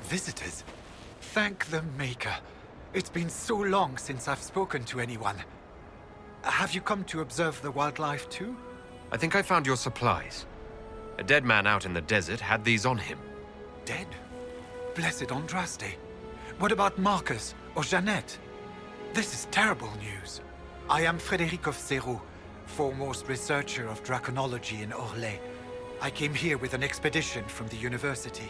Visitors? Thank the Maker. It's been so long since I've spoken to anyone. Have you come to observe the wildlife too? I think I found your supplies. A dead man out in the desert had these on him. Dead? Blessed Andraste. What about Marcus or Jeannette? This is terrible news. I am Frederic of Serrault, foremost researcher of draconology in Orlais. I came here with an expedition from the university.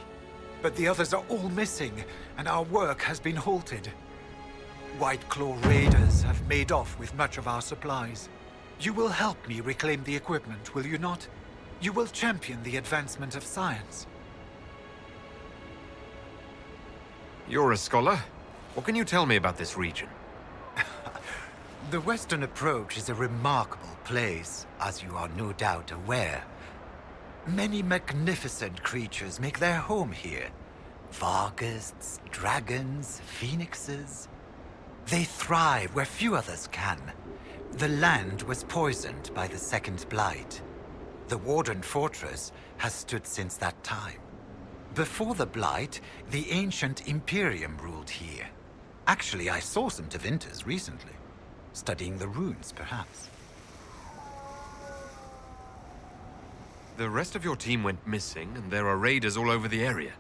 But the others are all missing, and our work has been halted. White Claw raiders have made off with much of our supplies. You will help me reclaim the equipment, will you not? You will champion the advancement of science. You're a scholar. What can you tell me about this region? The Western Approach is a remarkable place, as you are no doubt aware. Many magnificent creatures make their home here. Varghasts, dragons, phoenixes. They thrive where few others can. The land was poisoned by the Second Blight. The Warden Fortress has stood since that time. Before the Blight, the ancient Imperium ruled here. Actually, I saw some Tevinters recently. Studying the runes, perhaps. The rest of your team went missing, and there are raiders all over the area.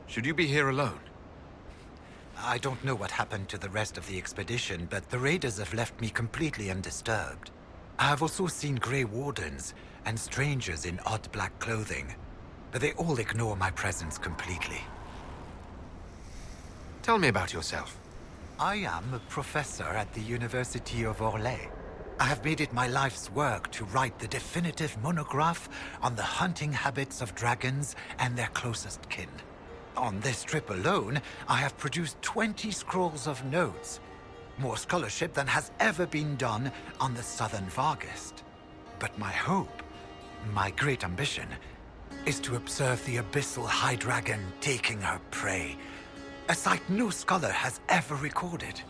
Should you be here alone? I don't know what happened to the rest of the expedition, but the raiders have left me completely undisturbed. I have also seen Grey Wardens and strangers in odd black clothing, but they all ignore my presence completely. Tell me about yourself. I am a professor at the University of Orlais. I have made it my life's work to write the definitive monograph on the hunting habits of dragons and their closest kin. On this trip alone, I have produced 20 scrolls of notes. More scholarship than has ever been done on the Southern Varghast. But my hope, my great ambition, is to observe the abyssal high dragon taking her prey. A sight no scholar has ever recorded.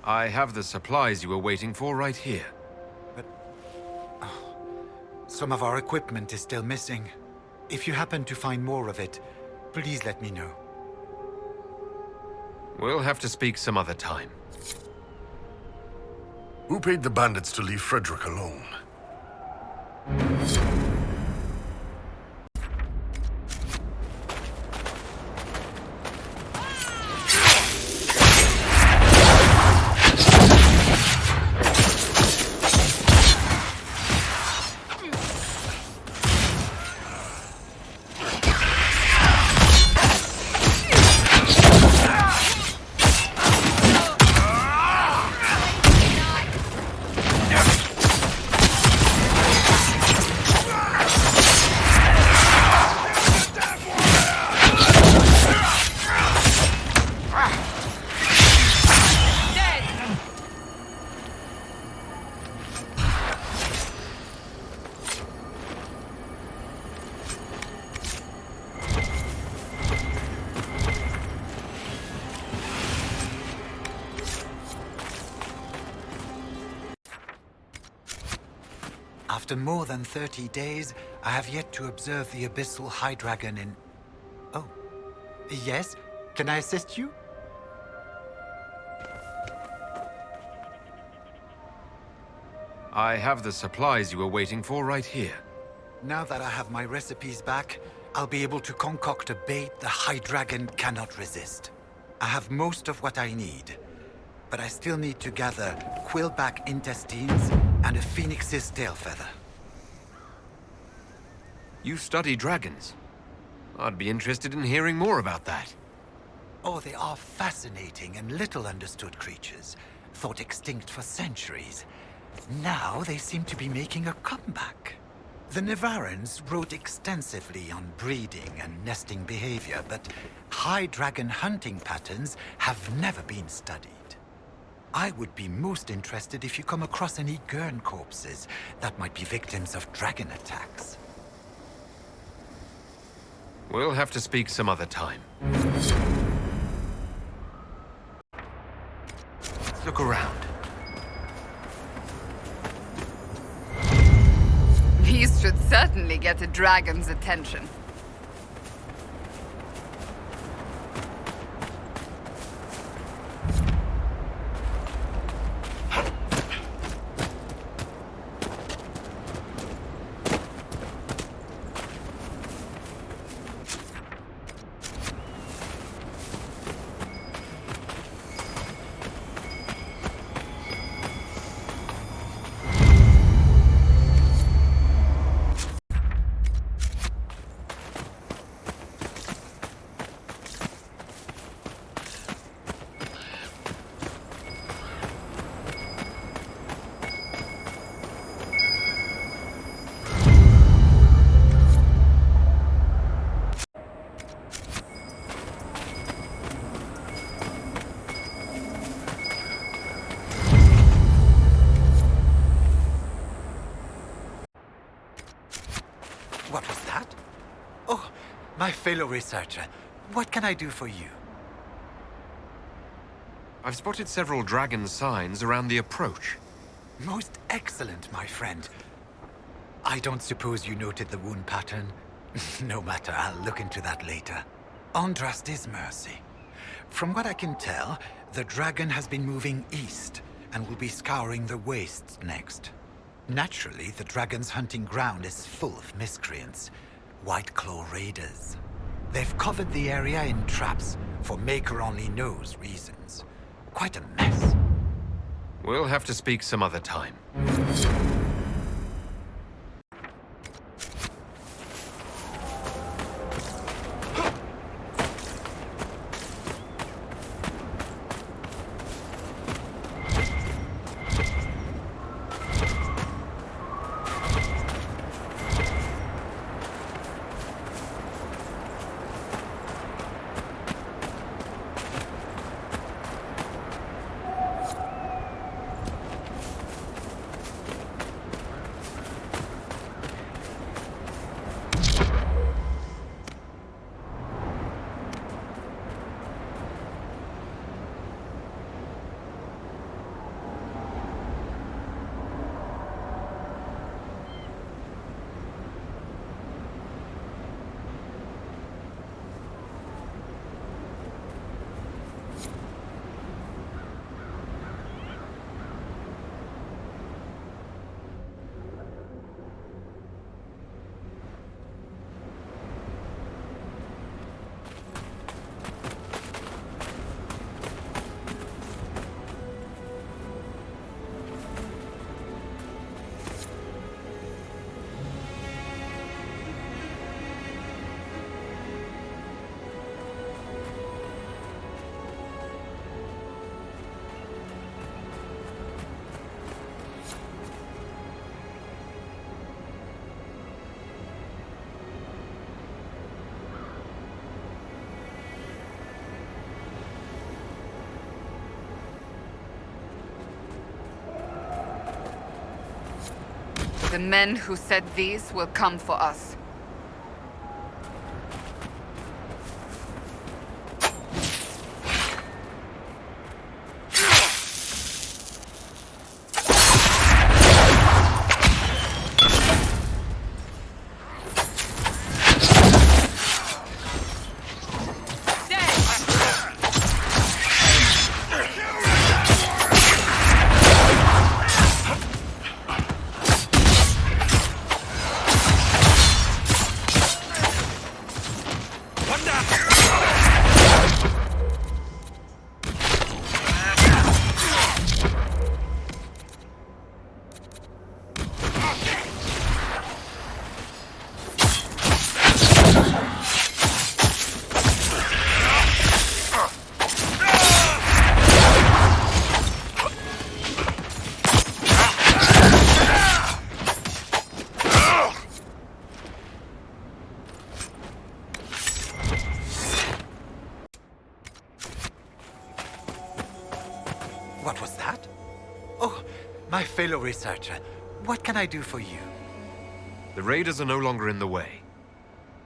I have the supplies you were waiting for right here. But... some of our equipment is still missing. If you happen to find more of it, please let me know. We'll have to speak some other time. Who paid the bandits to leave Frederic alone? After more than 30 days, I have yet to observe the abyssal high dragon in... Oh. Yes? Can I assist you? I have the supplies you were waiting for right here. Now that I have my recipes back, I'll be able to concoct a bait the high dragon cannot resist. I have most of what I need, but I still need to gather quillback intestines and a phoenix's tail feather. You study dragons. I'd be interested in hearing more about that. Oh, they are fascinating and little understood creatures, thought extinct for centuries. Now they seem to be making a comeback. The Nevarrans wrote extensively on breeding and nesting behavior, but high dragon hunting patterns have never been studied. I would be most interested if you come across any Gurn corpses that might be victims of dragon attacks. We'll have to speak some other time. Let's look around. These should certainly get a dragon's attention. What was that? Oh, my fellow researcher. What can I do for you? I've spotted several dragon signs around the approach. Most excellent, my friend. I don't suppose you noted the wound pattern? No matter, I'll look into that later. Andrast is mercy. From what I can tell, the dragon has been moving east and will be scouring the wastes next. Naturally, the dragon's hunting ground is full of miscreants, White Claw raiders. They've covered the area in traps for Maker only knows reasons. Quite a mess. We'll have to speak some other time. The men who said these will come for us. What was that? Oh, my fellow researcher. What can I do for you? The raiders are no longer in the way.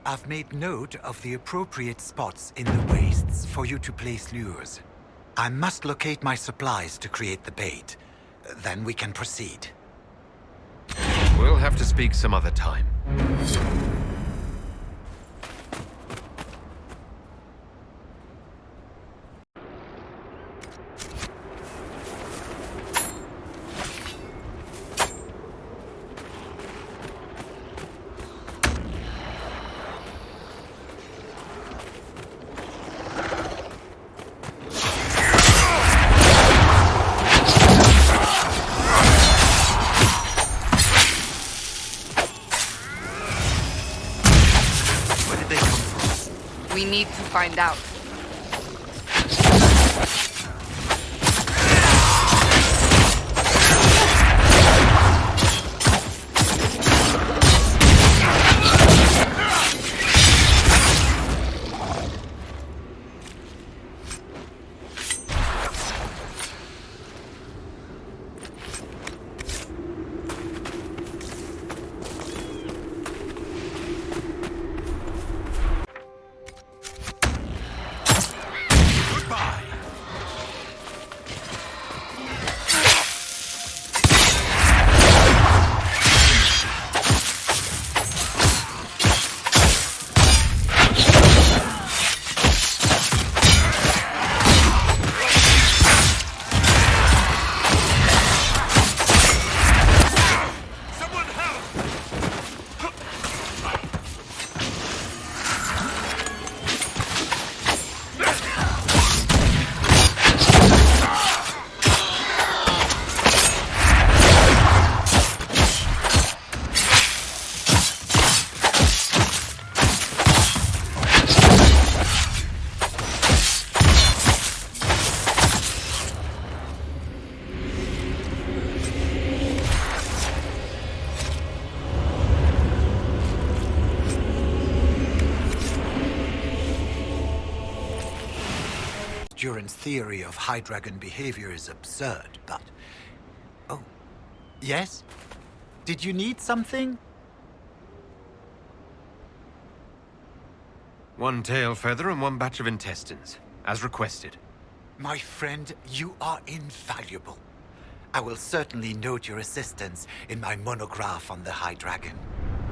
I've made note of the appropriate spots in the wastes for you to place lures. I must locate my supplies to create the bait. Then we can proceed. We'll have to speak some other time. We need to find out. Duran's theory of high dragon behavior is absurd, but... Oh, yes? Did you need something? One tail feather and one batch of intestines, as requested. My friend, you are invaluable. I will certainly note your assistance in my monograph on the High Dragon.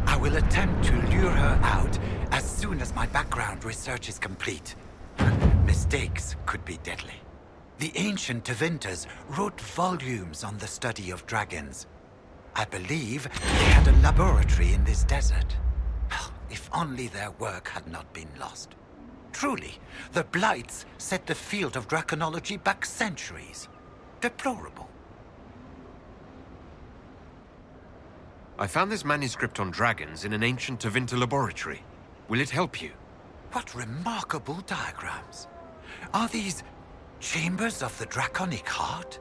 I will attempt to lure her out as soon as my background research is complete. Mistakes could be deadly. The ancient Tevinters wrote volumes on the study of dragons. I believe they had a laboratory in this desert. If only their work had not been lost. Truly, the Blights set the field of draconology back centuries. Deplorable. I found this manuscript on dragons in an ancient Tevinter laboratory. Will it help you? What remarkable diagrams. Are these chambers of the draconic heart?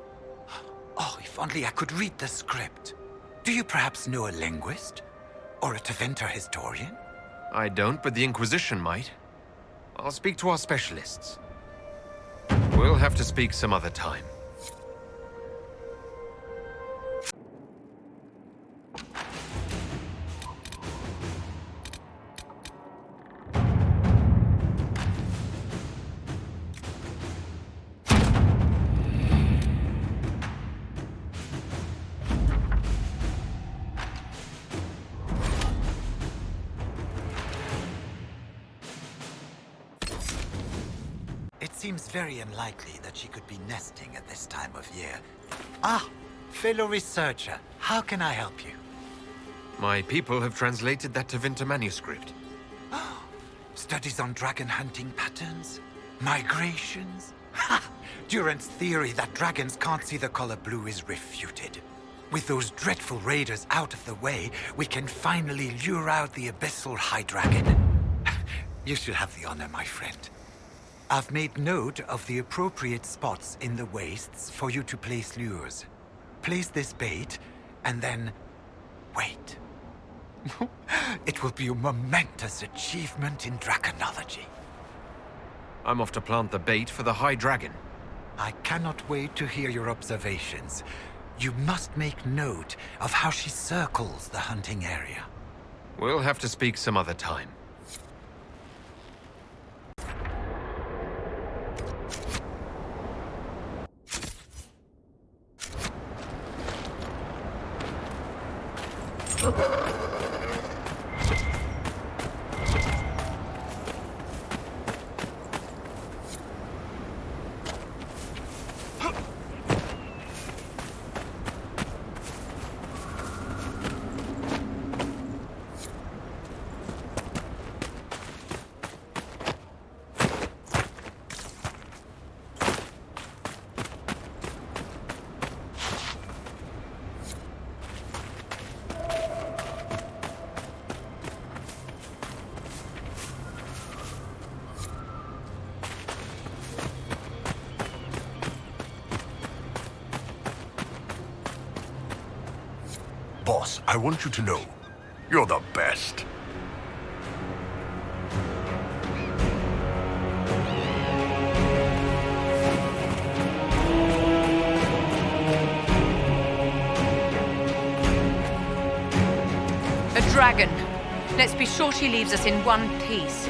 Oh, if only I could read the script. Do you perhaps know a linguist? Or a Tevinter historian? I don't, but the Inquisition might. I'll speak to our specialists. We'll have to speak some other time. It seems very unlikely that she could be nesting at this time of year. Ah, fellow researcher, how can I help you? My people have translated that Tevinter manuscript. Studies on dragon hunting patterns? Migrations? Ha! Duran's theory that dragons can't see the color blue is refuted. With those dreadful raiders out of the way, we can finally lure out the abyssal high dragon. You should have the honor, my friend. I've made note of the appropriate spots in the wastes for you to place lures. Place this bait, and then wait. It will be a momentous achievement in draconology. I'm off to plant the bait for the High Dragon. I cannot wait to hear your observations. You must make note of how she circles the hunting area. We'll have to speak some other time. Boss, I want you to know, you're the best. A dragon. Let's be sure she leaves us in one piece.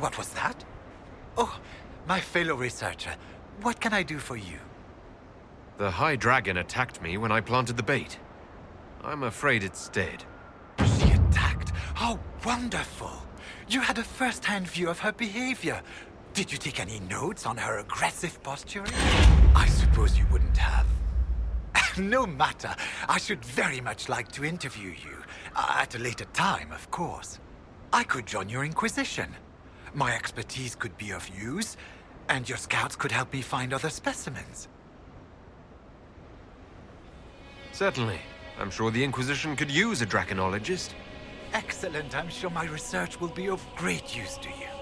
What was that? Oh, my fellow researcher. What can I do for you? The High Dragon attacked me when I planted the bait. I'm afraid it's dead. She attacked? How wonderful! You had a first-hand view of her behavior. Did you take any notes on her aggressive posturing? I suppose you wouldn't have. No matter. I should very much like to interview you. At a later time, of course. I could join your Inquisition. My expertise could be of use, and your scouts could help me find other specimens. Certainly. I'm sure the Inquisition could use a draconologist. Excellent. I'm sure my research will be of great use to you.